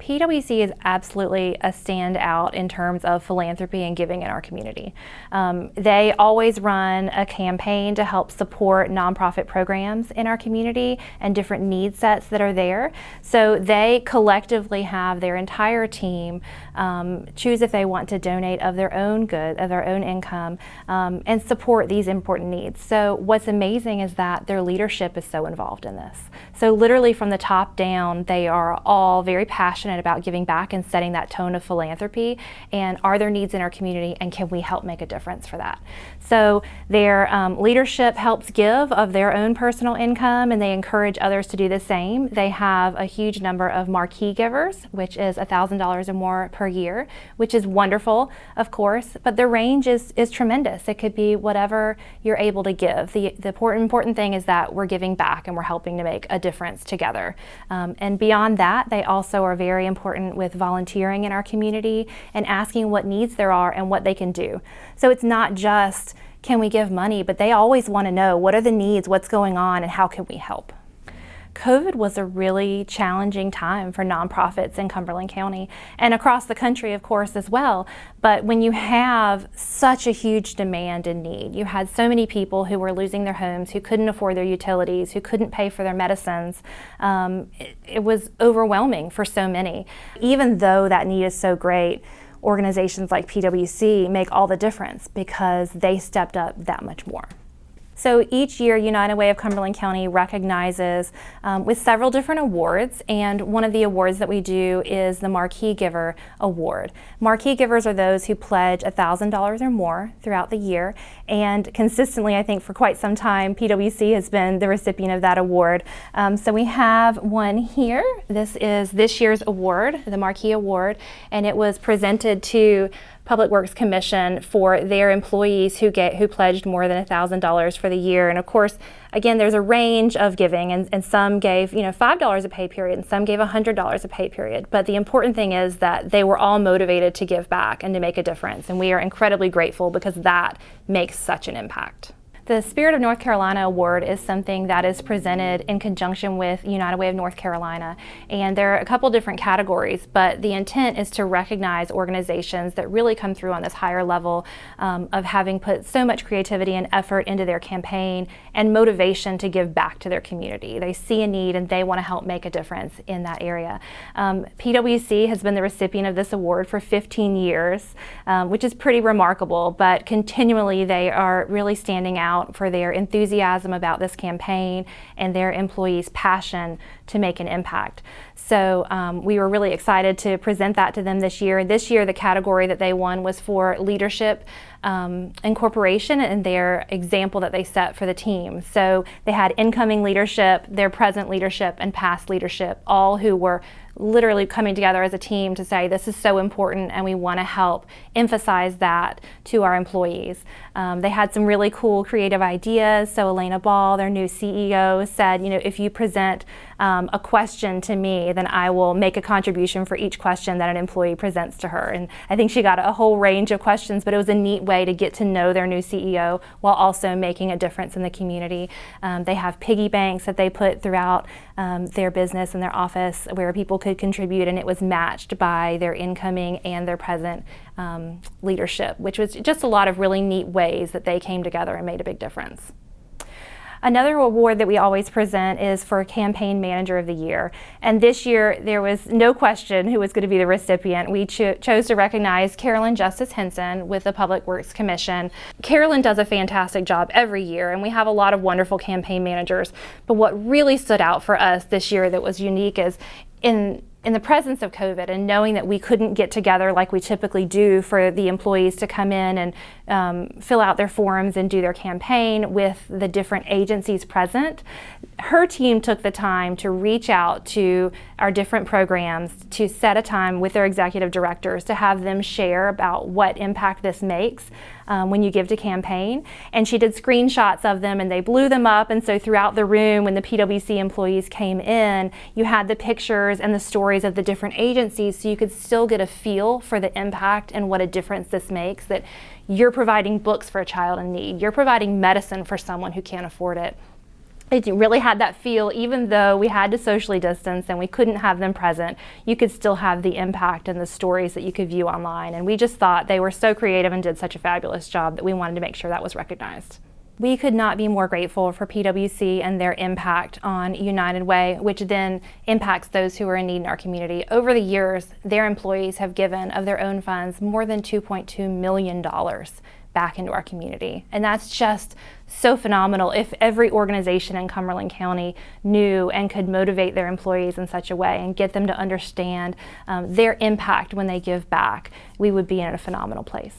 PWC is absolutely a standout in terms of philanthropy and giving in our community. They always run a campaign to help support nonprofit programs in our community and different need sets that are there. So they collectively have their entire team choose if they want to donate of their own good, of their own income, and support these important needs. So what's amazing is that their leadership is so involved in this. So literally from the top down, they are all very passionate about giving back and setting that tone of philanthropy, and are there needs in our community and can we help make a difference for that. So their leadership helps give of their own personal income, and they encourage others to do the same. They have a huge number of marquee givers, which is $1,000 or more per year, which is wonderful, of course, but the range is tremendous. It could be whatever you're able to give. The important thing is that we're giving back and we're helping to make a difference together. And beyond that, they also are very important with volunteering in our community and asking what needs there are and what they can do. So it's not just, can we give money, but they always want to know what are the needs, what's going on, and how can we help. COVID was a really challenging time for nonprofits in Cumberland County and across the country, of course, as well. But when you have such a huge demand and need, you had so many people who were losing their homes, who couldn't afford their utilities, who couldn't pay for their medicines. It was overwhelming for so many. Even though that need is so great, organizations like PWC make all the difference because they stepped up that much more. So each year, United Way of Cumberland County recognizes with several different awards, and one of the awards that we do is the Marquee Giver Award. Marquee givers are those who pledge $1,000 or more throughout the year, and consistently, I think for quite some time, PWC has been the recipient of that award. So we have one here. This is this year's award, the Marquee Award, and it was presented to Public Works Commission for their employees who pledged more than $1,000 for the year. And of course, again, there's a range of giving, and some gave $5 a pay period, and some gave $100 a pay period. But the important thing is that they were all motivated to give back and to make a difference, and we are incredibly grateful because that makes such an impact. The Spirit of North Carolina Award is something that is presented in conjunction with United Way of North Carolina, and there are a couple different categories, but the intent is to recognize organizations that really come through on this higher level of having put so much creativity and effort into their campaign and motivation to give back to their community. They see a need and they want to help make a difference in that area. PWC has been the recipient of this award for 15 years, which is pretty remarkable, but continually they are really standing out for their enthusiasm about this campaign and their employees' passion to make an impact. So we were really excited to present that to them this year. This year, the category that they won was for leadership incorporation and their example that they set for the team. So they had incoming leadership, their present leadership, and past leadership, all who were literally coming together as a team to say this is so important and we want to help emphasize that to our employees. They had some really cool creative ideas. So Elena Ball, their new CEO, said, if you present a question to me, then I will make a contribution for each question that an employee presents to her. And I think she got a whole range of questions, but it was a neat way to get to know their new CEO while also making a difference in the community. They have piggy banks that they put throughout their business and their office where people could contribute, and it was matched by their incoming and their present leadership, which was just a lot of really neat ways that they came together and made a big difference. Another award that we always present is for Campaign Manager of the Year. And this year, there was no question who was going to be the recipient. We chose to recognize Carolyn Justice Henson with the Public Works Commission. Carolyn does a fantastic job every year, and we have a lot of wonderful campaign managers. But what really stood out for us this year that was unique is in the presence of COVID and knowing that we couldn't get together like we typically do for the employees to come in and fill out their forms and do their campaign with the different agencies present, her team took the time to reach out to our different programs to set a time with their executive directors to have them share about what impact this makes when you give to campaign. And she did screenshots of them and they blew them up, and so throughout the room when the PWC employees came in, you had the pictures and the stories stories of the different agencies so you could still get a feel for the impact and what a difference this makes, that you're providing books for a child in need, you're providing medicine for someone who can't afford it. It really had that feel, even though we had to socially distance and we couldn't have them present, you could still have the impact and the stories that you could view online. And we just thought they were so creative and did such a fabulous job that we wanted to make sure that was recognized. We could not be more grateful for PWC and their impact on United Way, which then impacts those who are in need in our community. Over the years, their employees have given of their own funds more than $2.2 million back into our community. And that's just so phenomenal. If every organization in Cumberland County knew and could motivate their employees in such a way and get them to understand their impact when they give back, we would be in a phenomenal place.